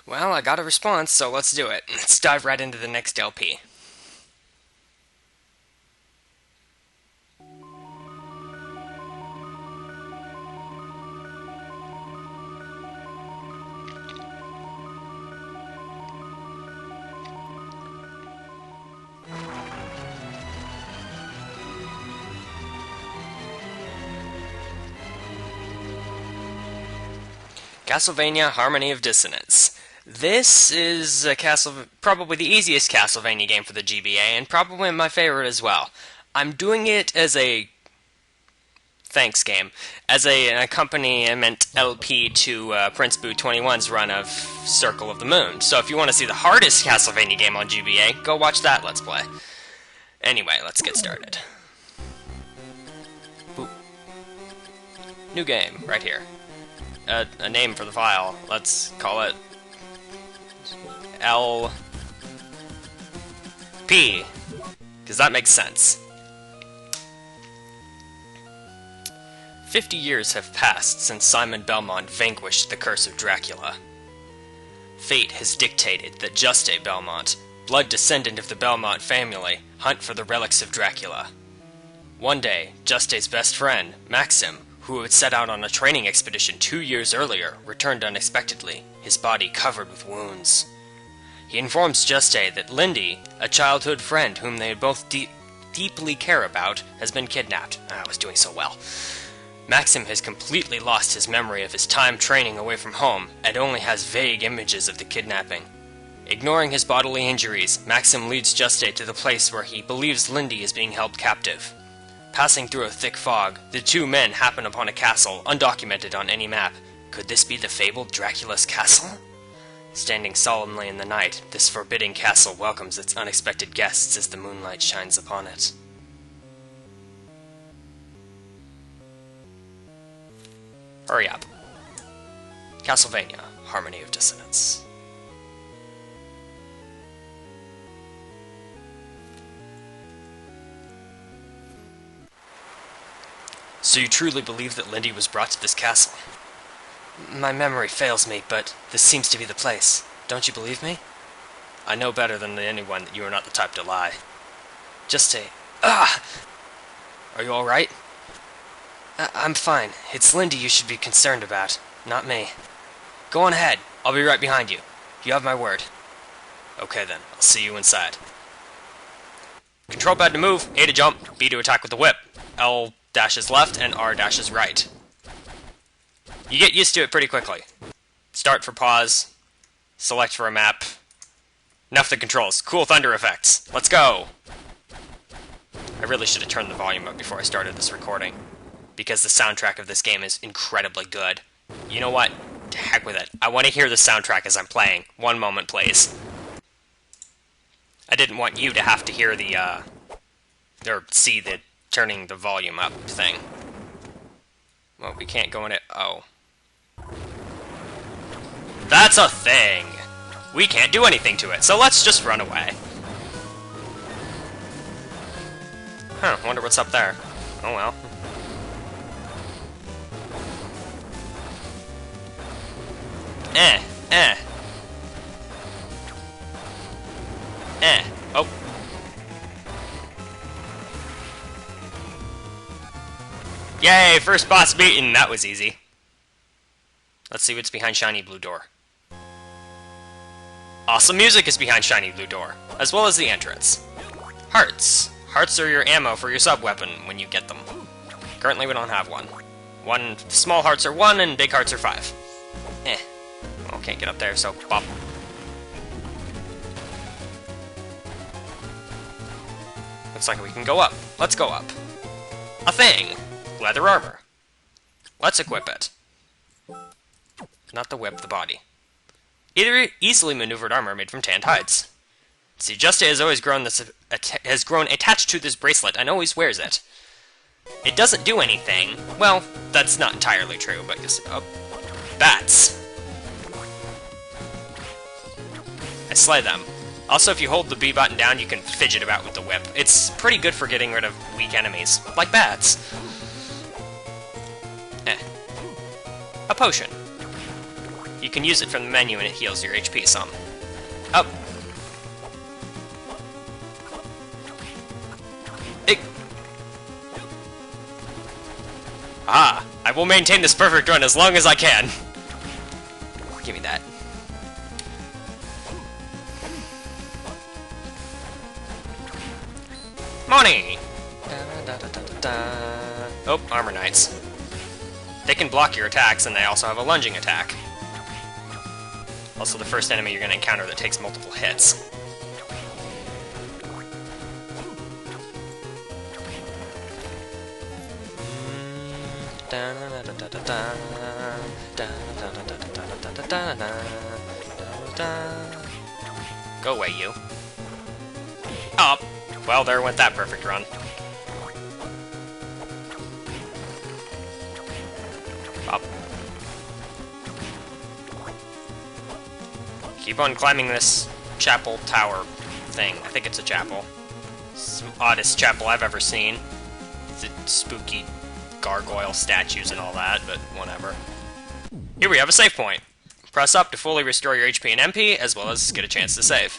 Well, I got a response, so let's do it. Let's dive right into the next LP. Castlevania Harmony of Dissonance. This is probably the easiest Castlevania game for the GBA, and probably my favorite as well. I'm doing it as a thanks game, as an accompaniment LP to Prince Boo 21's run of Circle of the Moon. So if you want to see the hardest Castlevania game on GBA, go watch that Let's Play. Anyway, let's get started. Boop. New game, right here. A name for the file. Let's call it LP, because that makes sense. 50 years have passed since Simon Belmont vanquished the curse of Dracula. Fate has dictated that Juste Belmont, blood descendant of the Belmont family, hunt for the relics of Dracula. One day, Juste's best friend, Maxim, who had set out on a training expedition 2 years earlier, returned unexpectedly, his body covered with wounds. He informs Juste that Lindy, a childhood friend whom they both deeply care about, has been kidnapped. I was doing so well. Maxim has completely lost his memory of his time training away from home, and only has vague images of the kidnapping. Ignoring his bodily injuries, Maxim leads Juste to the place where he believes Lindy is being held captive. Passing through a thick fog, the two men happen upon a castle, undocumented on any map. Could this be the fabled Dracula's castle? Standing solemnly in the night, this forbidding castle welcomes its unexpected guests as the moonlight shines upon it. Hurry up. Castlevania, Harmony of Dissonance. So you truly believe that Lindy was brought to this castle? My memory fails me, but this seems to be the place. Don't you believe me? I know better than anyone that you are not the type to lie. Ah! Are you alright? I'm fine. It's Lindy you should be concerned about, not me. Go on ahead. I'll be right behind you. You have my word. Okay then, I'll see you inside. Control pad to move, A to jump, B to attack with the whip. L dash is left, and R dash is right. You get used to it pretty quickly. Start for pause. Select for a map. Enough the controls. Cool thunder effects. Let's go! I really should have turned the volume up before I started this recording, because the soundtrack of this game is incredibly good. You know what? To heck with it. I want to hear the soundtrack as I'm playing. One moment, please. I didn't want you to have to hear the, or see the turning the volume up thing. Well, we can't go in it. Oh. That's a thing! We can't do anything to it, so let's just run away. Huh, wonder what's up there. Oh well. Oh. Yay, first boss beaten! That was easy. Let's see what's behind Shiny Blue Door. Awesome music is behind Shiny Blue Door, as well as the entrance. Hearts. Hearts are your ammo for your sub-weapon when you get them. Currently we don't have one. Small hearts are 1 and big hearts are 5. Well, can't get up there, so bop. Looks like we can go up. Let's go up. A thing! Leather armor. Let's equip it. Not the whip, the body. Either easily maneuvered armor made from tanned hides. See, Juste has always grown attached to this bracelet and always wears it. It doesn't do anything. Well, that's not entirely true, but you see, bats. I slay them. Also, if you hold the B button down, you can fidget about with the whip. It's pretty good for getting rid of weak enemies, like bats. A potion. You can use it from the menu and it heals your HP some. Up. Hey. Ah, I will maintain this perfect run as long as I can. Give me that. Money! Oh, Armor Knights. They can block your attacks, and they also have a lunging attack. Also the first enemy you're going to encounter that takes multiple hits. Go away, you. Up! Well, there went that perfect run. Up. Keep on climbing this chapel tower thing. I think it's a chapel. It's the oddest chapel I've ever seen. The spooky gargoyle statues and all that, but whatever. Here we have a save point. Press up to fully restore your HP and MP, as well as get a chance to save.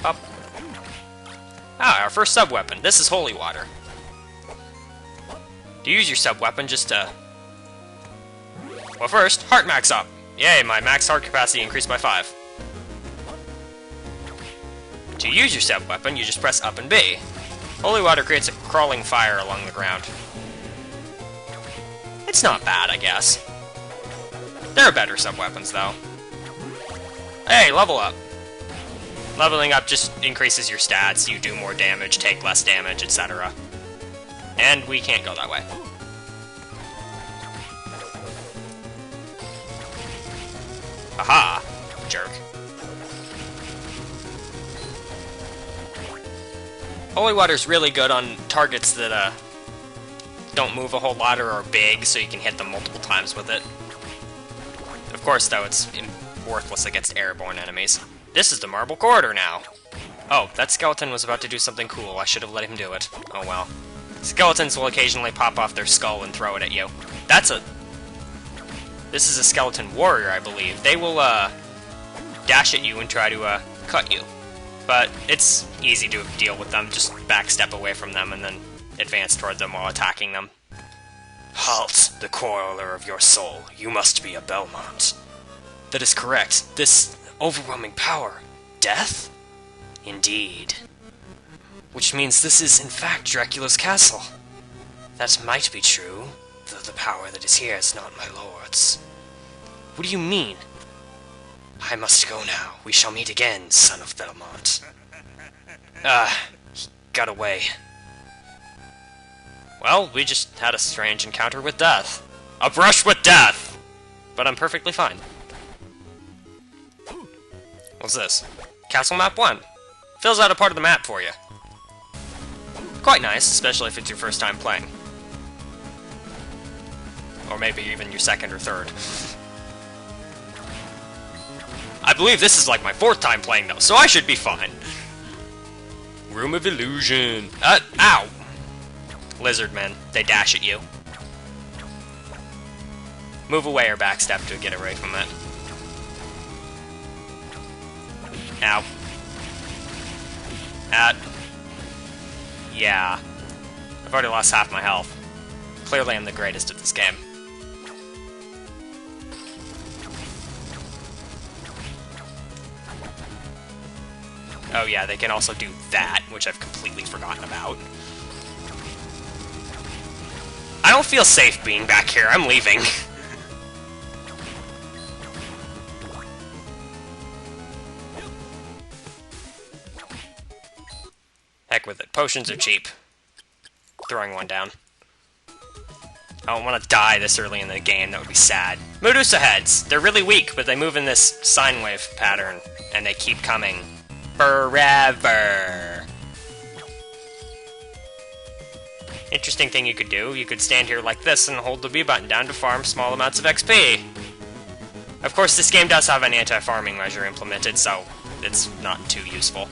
Up. Ah, our first sub-weapon. This is Holy Water. To use your sub-weapon, just well, first, heart max up. Yay, my max heart capacity increased by 5. To use your sub-weapon, you just press up and B. Holy Water creates a crawling fire along the ground. It's not bad, I guess. There are better sub-weapons, though. Hey, level up. Leveling up just increases your stats, you do more damage, take less damage, etc. And we can't go that way. Aha! Jerk. Holy Water's really good on targets that don't move a whole lot or are big, so you can hit them multiple times with it. Of course, though, it's worthless against airborne enemies. This is the Marble Corridor now. Oh, that skeleton was about to do something cool. I should have let him do it. Oh well. Skeletons will occasionally pop off their skull and throw it at you. This is a skeleton warrior, I believe. They will, dash at you and try to, cut you. But it's easy to deal with them. Just backstep away from them and then advance toward them while attacking them. Halt, the quarreler of your soul. You must be a Belmont. That is correct. This overwhelming power. Death? Indeed. Which means this is, in fact, Dracula's castle. That might be true, though the power that is here is not my lord's. What do you mean? I must go now. We shall meet again, son of Belmont. He got away. Well, we just had a strange encounter with death. A brush with death! But I'm perfectly fine. What's this? Castle Map 1. Fills out a part of the map for you. Quite nice, especially if it's your first time playing. Or maybe even your second or third. I believe this is like my 4th time playing though, so I should be fine. Room of Illusion. Ow! Lizard men, they dash at you. Move away or backstep to get away from it. Ow. Yeah. I've already lost half my health. Clearly I'm the greatest at this game. Oh yeah, they can also do that, which I've completely forgotten about. I don't feel safe being back here, I'm leaving. Heck with it, potions are cheap. Throwing one down. I don't want to die this early in the game, that would be sad. Medusa heads! They're really weak, but they move in this sine wave pattern, and they keep coming. Forever! Interesting thing you could do, you could stand here like this and hold the B button down to farm small amounts of XP. Of course, this game does have an anti-farming measure implemented, so it's not too useful.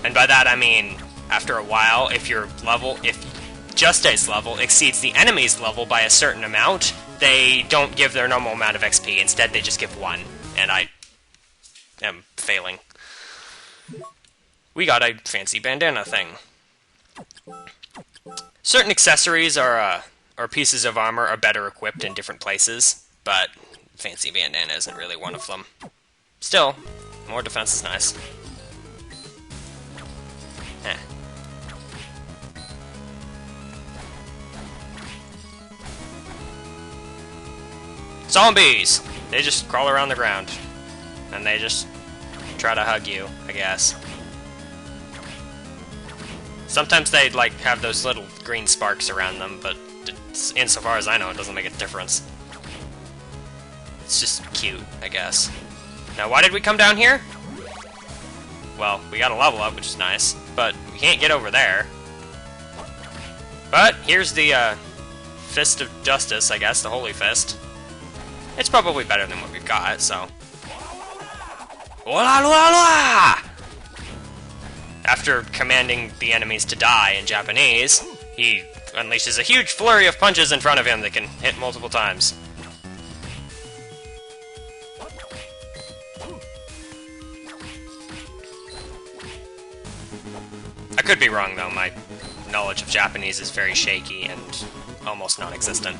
And by that I mean, after a while, if Juste's level exceeds the enemy's level by a certain amount, they don't give their normal amount of XP. Instead, they just give 1, and I am failing. We got a fancy bandana thing. Certain accessories or pieces of armor are better equipped in different places, but fancy bandana isn't really one of them. Still, more defense is nice. Eh. Zombies! They just crawl around the ground. And they just try to hug you, I guess. Sometimes they, like, have those little green sparks around them, but insofar as I know, it doesn't make a difference. It's just cute, I guess. Now, why did we come down here? Well, we got a level up, which is nice, but we can't get over there. But here's the Fist of Justice, I guess, the Holy Fist. It's probably better than what we've got, so... Ola loa loa! After commanding the enemies to die in Japanese, he unleashes a huge flurry of punches in front of him that can hit multiple times. I could be wrong, though. My knowledge of Japanese is very shaky and almost non-existent.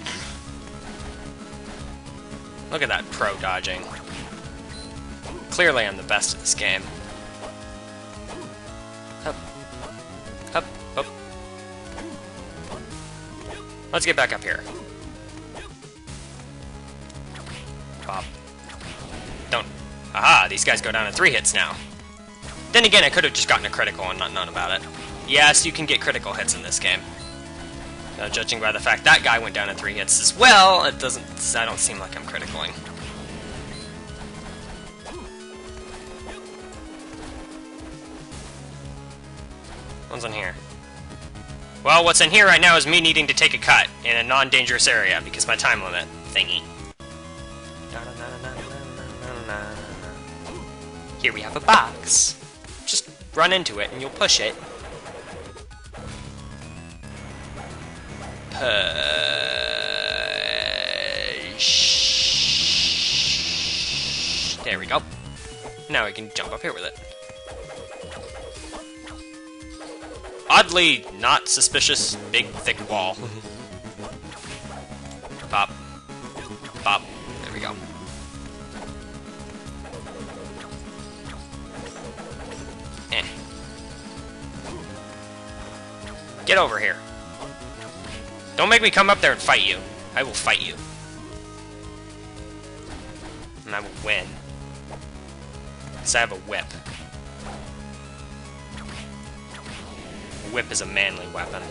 Look at that pro dodging. Clearly I'm the best at this game. Up. Up. Up. Let's get back up here. Pop. Don't. Aha, these guys go down in 3 hits now. Then again, I could have just gotten a critical and not known about it. Yes, you can get critical hits in this game. Now, judging by the fact that guy went down in 3 hits as well, I don't seem like I'm criticaling. What's in here? Well, what's in here right now is me needing to take a cut in a non-dangerous area because my time limit thingy. Here we have a box. Just run into it and you'll push it. Push. There we go. Now we can jump up here with it. Oddly not suspicious, big, thick wall. Pop. Pop. There we go. Eh. Get over here. Don't make me come up there and fight you. I will fight you. And I will win. Because I have a whip. A whip is a manly weapon.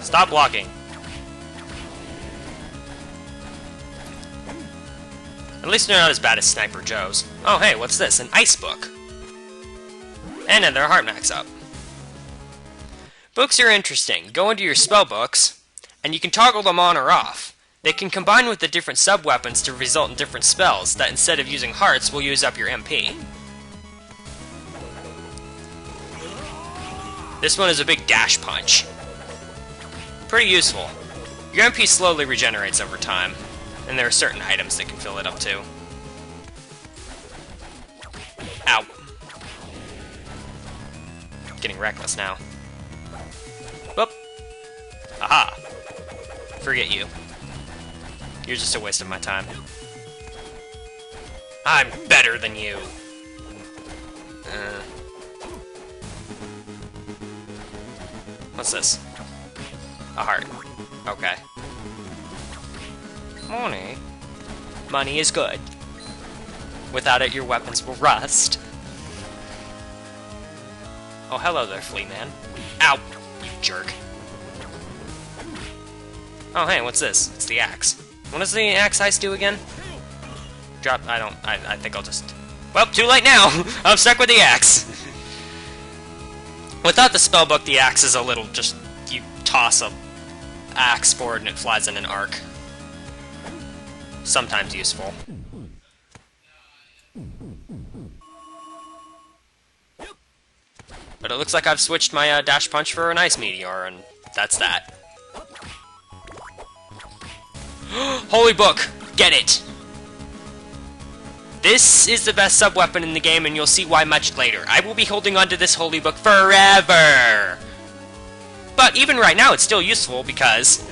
Stop blocking. At least they're not as bad as Sniper Joe's. Oh hey, what's this? An ice book. And then their heart max up. Books are interesting. Go into your spell books, and you can toggle them on or off. They can combine with the different sub-weapons to result in different spells that instead of using hearts will use up your MP. This one is a big dash punch. Pretty useful. Your MP slowly regenerates over time, and there are certain items that can fill it up too. Ow. Getting reckless now. Whoop. Aha. Forget you. You're just a waste of my time. I'm better than you. What's this? A heart. Okay. Money. Money is good. Without it, your weapons will rust. Oh, hello there, Flea Man. Ow! You jerk. Oh, hey, what's this? It's the axe. What does the axe heist do again? Drop. I think I'll just. Well, too late now! I'm stuck with the axe! Without the spellbook, the axe is a little just. You toss a axe forward and it flies in an arc. Sometimes useful. But it looks like I've switched my dash punch for an ice meteor, and that's that. Holy book! Get it! This is the best sub-weapon in the game, and you'll see why much later. I will be holding on to this holy book forever! But even right now, it's still useful because...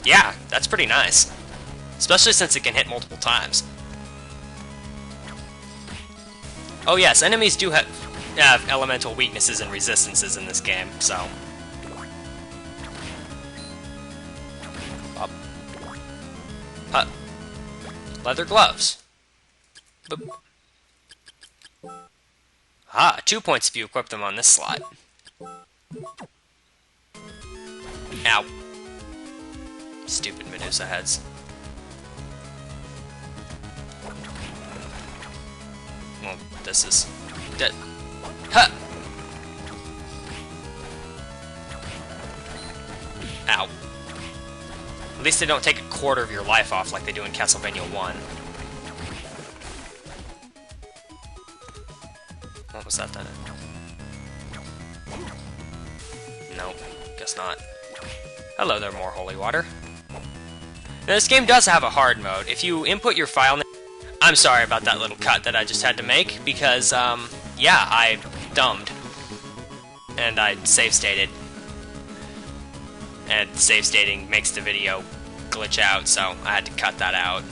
yeah, that's pretty nice. Especially since it can hit multiple times. Oh yes, enemies do have elemental weaknesses and resistances in this game, so... up. Huh. Leather gloves. Boop. Ah, 2 points if you equip them on this slot. Ow. Stupid Medusa heads. Well, this is... huh! Ow. At least they don't take a quarter of your life off like they do in Castlevania 1. What was that then? Nope, guess not. Hello there, more holy water. Now, this game does have a hard mode. If you input your file name... I'm sorry about that little cut that I just had to make, because, yeah, I dumbed. And I save-stated. And save-stating makes the video glitch out, so I had to cut that out.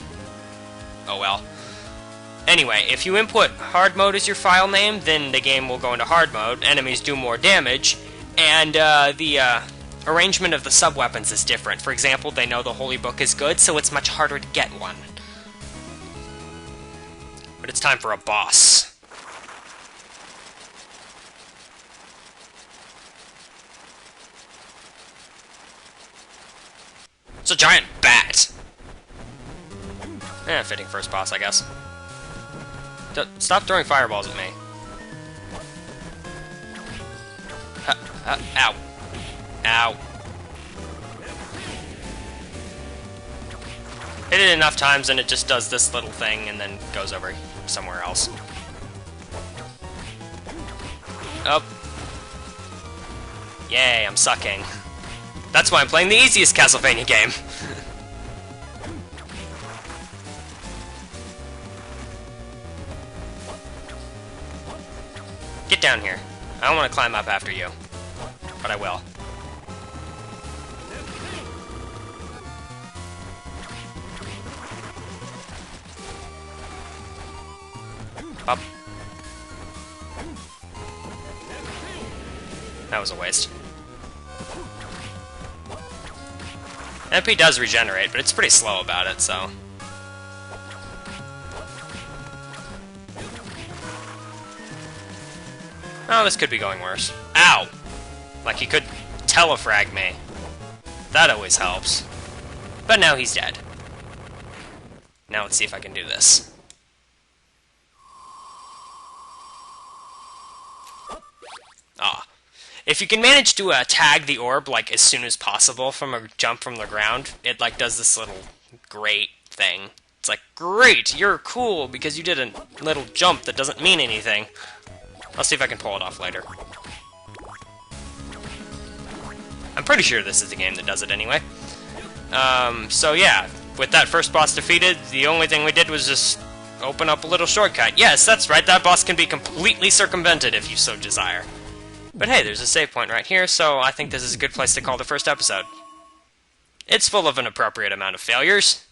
Oh well. Anyway, if you input hard mode as your file name, then the game will go into hard mode, enemies do more damage, and the arrangement of the sub-weapons is different. For example, they know the Holy Book is good, so it's much harder to get one. But it's time for a boss. It's a giant bat! Fitting first boss, I guess. Stop throwing fireballs at me. Ow. Ow. Hit it enough times and it just does this little thing and then goes over somewhere else. Oh. Yay, I'm sucking. That's why I'm playing the easiest Castlevania game. Get down here. I don't want to climb up after you. But I will. Up. That was a waste. MP does regenerate, but it's pretty slow about it, so... oh, this could be going worse. Ow! Like he could telefrag me. That always helps. But now he's dead. Now let's see if I can do this. Ah. If you can manage to tag the orb, like, as soon as possible from a jump from the ground, it, like, does this little great thing. It's like, great, you're cool, because you did a little jump that doesn't mean anything. I'll see if I can pull it off later. I'm pretty sure this is the game that does it anyway. So yeah, with that first boss defeated, the only thing we did was just open up a little shortcut. Yes, that's right, that boss can be completely circumvented if you so desire. But hey, there's a save point right here, so I think this is a good place to call the first episode. It's full of an appropriate amount of failures.